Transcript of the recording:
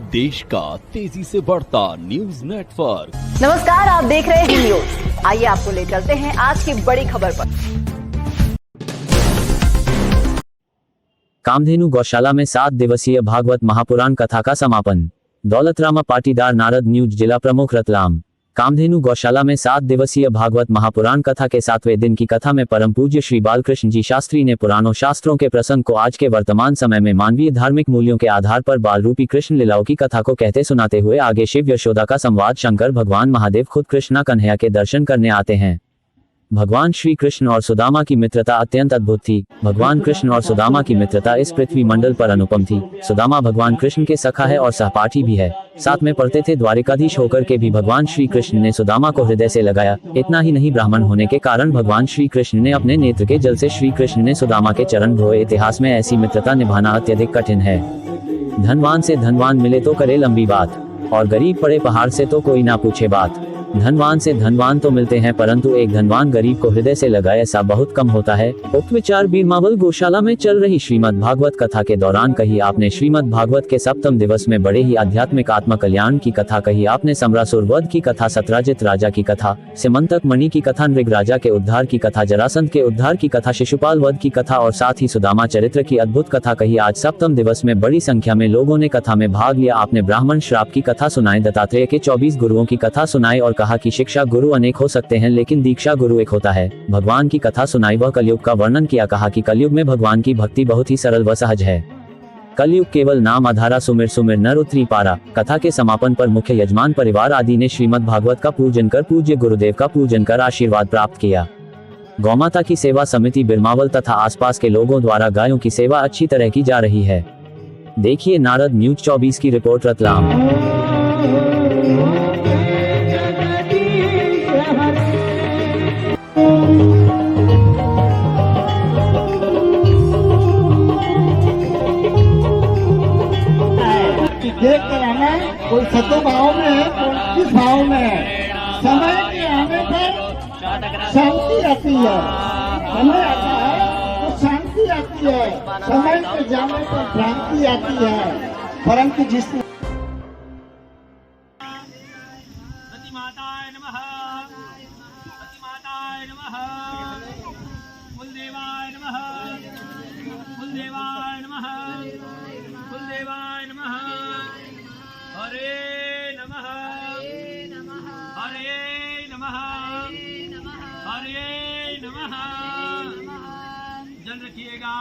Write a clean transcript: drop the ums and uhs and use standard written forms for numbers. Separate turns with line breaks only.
देश का तेजी से बढ़ता न्यूज नेटवर्क।
नमस्कार, आप देख रहे हैं न्यूज। आइए आपको ले चलते हैं आज की बड़ी खबर पर।
कामधेनु गौशाला में 7 दिवसीय भागवत महापुराण कथा का समापन। दौलतरामा पाटीदार नारद न्यूज जिला प्रमुख रतलाम। कामधेनु गौशाला में 7 दिवसीय भागवत महापुराण कथा के 7वें दिन की कथा में परम पूज्य श्री बालकृष्ण जी शास्त्री ने पुराणों शास्त्रों के प्रसंग को आज के वर्तमान समय में मानवीय धार्मिक मूल्यों के आधार पर बाल रूपी कृष्ण लीलाओं की कथा को कहते सुनाते हुए आगे शिव यशोदा का संवाद। शंकर भगवान महादेव खुद कृष्णा कन्हैया के दर्शन करने आते हैं। भगवान श्री कृष्ण और सुदामा की मित्रता अत्यंत अद्भुत थी। भगवान कृष्ण और सुदामा की मित्रता इस पृथ्वी मंडल पर अनुपम थी। सुदामा भगवान कृष्ण के सखा है और सहपाठी भी है। साथ में पढ़ते थे। द्वारिकाधीश होकर के भी भगवान श्री कृष्ण ने सुदामा को हृदय से लगाया। इतना ही नहीं, ब्राह्मण होने के कारण भगवान श्री कृष्ण ने अपने नेत्र के जल से श्री कृष्ण ने सुदामा के चरण धोए। इतिहास में ऐसी मित्रता निभाना अत्यधिक कठिन है। धनवान से धनवान मिले तो करे लंबी बात, और गरीब पड़े पहाड़ से तो कोई ना पूछे बात। धनवान से धनवान तो मिलते हैं, परंतु एक धनवान गरीब को हृदय से लगाए ऐसा बहुत कम होता है। उक्त विचार बीरमावल गौशाला में चल रही श्रीमद् भागवत कथा के दौरान कही आपने। श्रीमद् भागवत के सप्तम दिवस में बड़े ही आध्यात्मिक आत्म कल्याण की कथा कही आपने। समरासुर वध की कथा, सत्राजित राजा की कथा, सिमंतक मणि की कथा, नृग राजा के उद्धार की कथा, जरासंध के उद्धार की कथा, शिशुपाल वध की कथा और साथ ही सुदामा चरित्र की अद्भुत कथा कही। आज सप्तम दिवस में बड़ी संख्या में लोगों ने कथा में भाग लिया। आपने ब्राह्मण श्राप की कथा सुनाई, दत्तात्रेय के 24 गुरुओं की कथा सुनाई और कहा कि शिक्षा गुरु अनेक हो सकते हैं लेकिन दीक्षा गुरु एक होता है। भगवान की कथा सुनाई व कलयुग का वर्णन किया। कहा कि कलयुग में भगवान की भक्ति बहुत ही सरल व सहज है। कलयुग केवल नाम आधारा, सुमिर सुमिर नर उतरी पारा। कथा के समापन पर मुख्य यजमान परिवार आदि ने श्रीमद् भागवत का पूजन कर पूज्य गुरुदेव का पूजन कर आशीर्वाद प्राप्त किया। गौमाता की सेवा समिति बिरमावल तथा आसपास के लोगों द्वारा गायों की सेवा अच्छी तरह की जा रही है। देखिए नारद न्यूज 24 की रिपोर्ट रतलाम।
देख कर आना, कोई सत्य भाव में है, कोई किस भाव में है। समय के आने पर शांति आती है, समय आता है तो शांति आती है, समय के जाने पर भ्रांति आती है। परंतु जिसने
माताय नमः, माताय नमः, कुलदेवाय नमः, कुलदेवाय नमः, कुलदेवाय नमः। हरे नमः, हरे नमः, हरे नमः। जल रखिएगा।